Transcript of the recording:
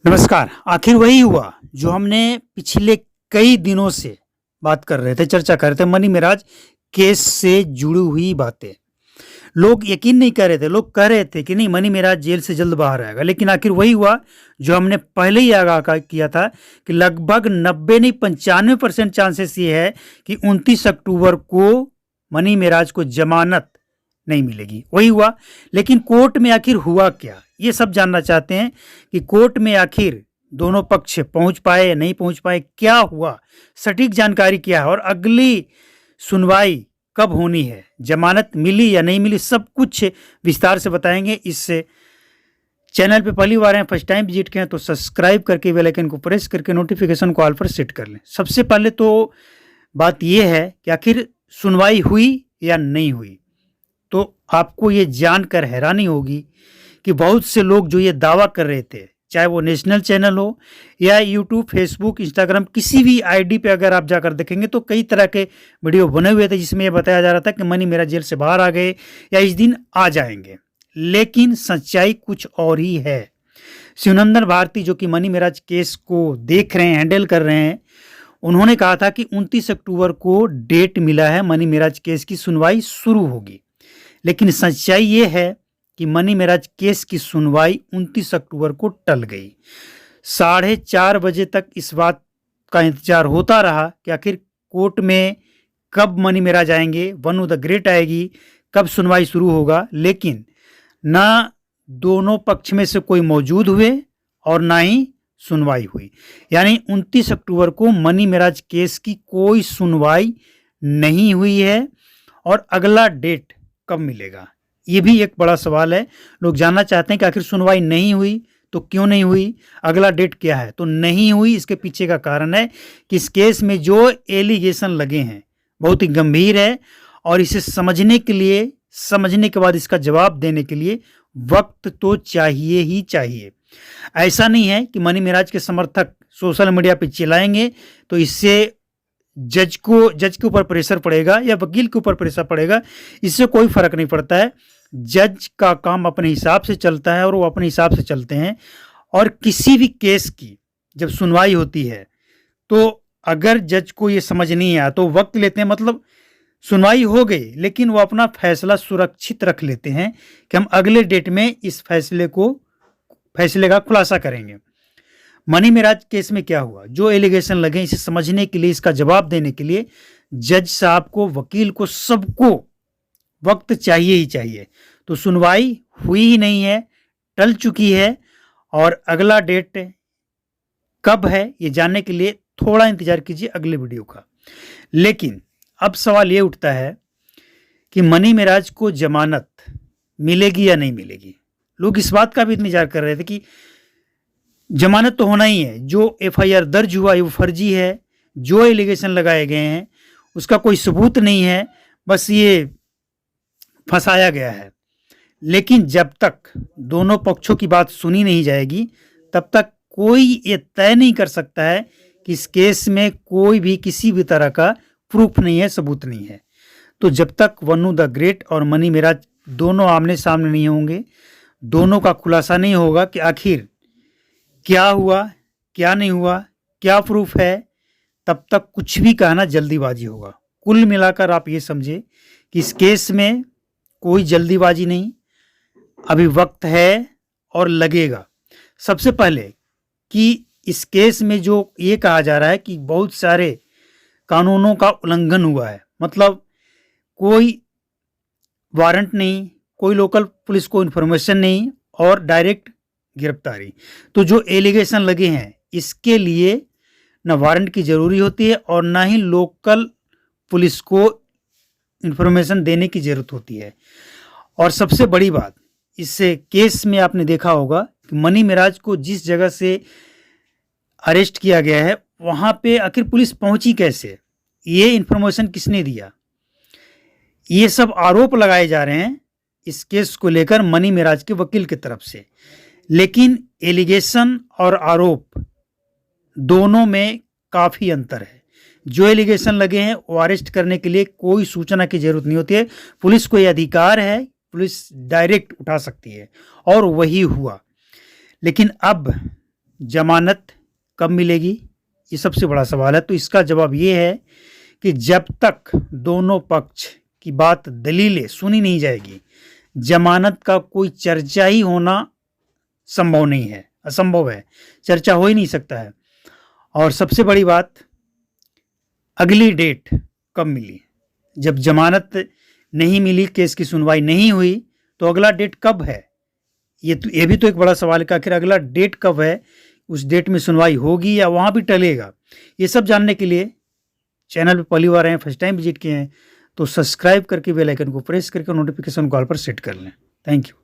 नमस्कार। आखिर वही हुआ जो हमने पिछले कई दिनों से बात कर रहे थे, चर्चा कर रहे थे। मनी मेराज केस से जुड़ी हुई बातें लोग यकीन नहीं कर रहे थे। लोग कह रहे थे कि नहीं, मनी मेराज जेल से जल्द बाहर आएगा, लेकिन आखिर वही हुआ जो हमने पहले ही आगाह किया था कि लगभग 90 नहीं 95% चांसेस ये है कि 29 अक्टूबर को मनी मेराज को जमानत नहीं मिलेगी। वही हुआ। लेकिन कोर्ट में आखिर हुआ क्या, ये सब जानना चाहते हैं कि कोर्ट में आखिर दोनों पक्ष पहुंच पाए या नहीं पहुंच पाए, क्या हुआ, सटीक जानकारी क्या है और अगली सुनवाई कब होनी है, जमानत मिली या नहीं मिली, सब कुछ विस्तार से बताएंगे। इस चैनल पे पहली बार हैं, फर्स्ट टाइम विजिट किए तो सब्सक्राइब करके बेल आइकन को प्रेस करके नोटिफिकेशन को ऑल पर सेट कर लें। सबसे पहले तो बात यह है कि आखिर सुनवाई हुई या नहीं हुई। तो आपको ये जानकर हैरानी होगी कि बहुत से लोग जो ये दावा कर रहे थे, चाहे वो नेशनल चैनल हो या यूट्यूब, फेसबुक, इंस्टाग्राम, किसी भी आईडी पे अगर आप जाकर देखेंगे तो कई तरह के वीडियो बने हुए थे जिसमें ये बताया जा रहा था कि मनी मेराज जेल से बाहर आ गए या इस दिन आ जाएंगे। लेकिन सच्चाई कुछ और ही है। शिवनंदन भारती जो कि मनी मेराज केस को देख रहे हैं, हैंडल कर रहे हैं, उन्होंने कहा था कि 29 अक्टूबर को डेट मिला है, मनी मेराज केस की सुनवाई शुरू होगी। लेकिन सच्चाई ये है कि मनी मेराज केस की सुनवाई 29 अक्टूबर को टल गई। 4:30 बजे तक इस बात का इंतजार होता रहा कि आखिर कोर्ट में कब मनी मेराज आएंगे, वनु द ग्रेट आएगी, कब सुनवाई शुरू होगा। लेकिन ना दोनों पक्ष में से कोई मौजूद हुए और ना ही सुनवाई हुई। यानी 29 अक्टूबर को मनी मेराज केस की कोई सुनवाई नहीं हुई है। और अगला डेट कब मिलेगा, ये भी एक बड़ा सवाल है। लोग जानना चाहते हैं कि आखिर सुनवाई नहीं हुई तो क्यों नहीं हुई, अगला डेट क्या है। तो नहीं हुई, इसके पीछे का कारण है कि इस केस में जो एलिगेशन लगे हैं बहुत ही गंभीर है और इसे समझने के लिए, समझने के बाद इसका जवाब देने के लिए वक्त तो चाहिए ही चाहिए। ऐसा नहीं है कि मनी मेराज के समर्थक सोशल मीडिया पे चिल्लाएंगे तो इससे जज के ऊपर प्रेशर पड़ेगा या वकील के ऊपर प्रेशर पड़ेगा, इससे कोई फर्क नहीं पड़ता है। जज का काम अपने हिसाब से चलता है और वो अपने हिसाब से चलते हैं। और किसी भी केस की जब सुनवाई होती है तो अगर जज को ये समझ नहीं आया तो वक्त लेते हैं, मतलब सुनवाई हो गई लेकिन वो अपना फैसला सुरक्षित रख लेते हैं कि हम अगले डेट में इस फैसले का खुलासा करेंगे। मनी मेराज केस में क्या हुआ, जो एलिगेशन लगे, इसे समझने के लिए, इसका जवाब देने के लिए जज साहब को, वकील को, सबको वक्त चाहिए ही चाहिए। तो सुनवाई हुई ही नहीं है, टल चुकी है और अगला डेट कब है ये जानने के लिए थोड़ा इंतजार कीजिए अगले वीडियो का। लेकिन अब सवाल ये उठता है कि मनी मेराज को जमानत मिलेगी या नहीं मिलेगी। लोग इस बात का भी इंतजार कर रहे थे कि जमानत तो होना ही है, जो एफआईआर दर्ज हुआ है वो फर्जी है, जो एलिगेशन लगाए गए हैं उसका कोई सबूत नहीं है, बस ये फंसाया गया है। लेकिन जब तक दोनों पक्षों की बात सुनी नहीं जाएगी तब तक कोई ये तय नहीं कर सकता है कि इस केस में कोई भी किसी भी तरह का प्रूफ नहीं है, सबूत नहीं है। तो जब तक वनु द ग्रेट और मनी मेराज दोनों आमने सामने नहीं होंगे, दोनों का खुलासा नहीं होगा कि आखिर क्या हुआ, क्या नहीं हुआ, क्या प्रूफ है, तब तक कुछ भी कहना जल्दीबाजी होगा। कुल मिलाकर आप ये समझे कि इस केस में कोई जल्दीबाजी नहीं, अभी वक्त है और लगेगा। सबसे पहले कि इस केस में जो ये कहा जा रहा है कि बहुत सारे कानूनों का उल्लंघन हुआ है, मतलब कोई वारंट नहीं, कोई लोकल पुलिस को इन्फॉर्मेशन नहीं और डायरेक्ट गिरफ्तारी। तो जो एलिगेशन लगे हैं इसके लिए ना वारंट की जरूरी होती है और ना ही लोकल पुलिस को इन्फॉर्मेशन देने की जरूरत होती है। और सबसे बड़ी बात, इस केस में आपने देखा होगा कि मनी मेराज को जिस जगह से अरेस्ट किया गया है वहां पे आखिर पुलिस पहुंची कैसे, ये इन्फॉर्मेशन किसने दिया, ये सब आरोप लगाए जा रहे हैं इस केस को लेकर मनी मेराज के वकील की तरफ से। लेकिन एलिगेशन और आरोप दोनों में काफ़ी अंतर है। जो एलिगेशन लगे हैं वो अरेस्ट करने के लिए कोई सूचना की जरूरत नहीं होती है, पुलिस को यह अधिकार है, पुलिस डायरेक्ट उठा सकती है और वही हुआ। लेकिन अब जमानत कब मिलेगी, ये सबसे बड़ा सवाल है। तो इसका जवाब ये है कि जब तक दोनों पक्ष की बात दलीलें सुनी नहीं जाएगी, जमानत का कोई चर्चा ही होना संभव नहीं है, असंभव है, चर्चा हो ही नहीं सकता है। और सबसे बड़ी बात, अगली डेट कब मिली? जब जमानत नहीं मिली, केस की सुनवाई नहीं हुई, तो अगला डेट कब है? ये भी तो एक बड़ा सवाल है कि आखिर अगला डेट कब है, उस डेट में सुनवाई होगी या वहाँ भी टलेगा। ये सब जानने के लिए चैनल पे पहली बार आए हैं, फर्स्ट टाइम विजिट किए हैं, तो सब्सक्राइब करके बेल आइकन को प्रेस करके नोटिफिकेशन कॉल पर सेट कर लें। Thank you.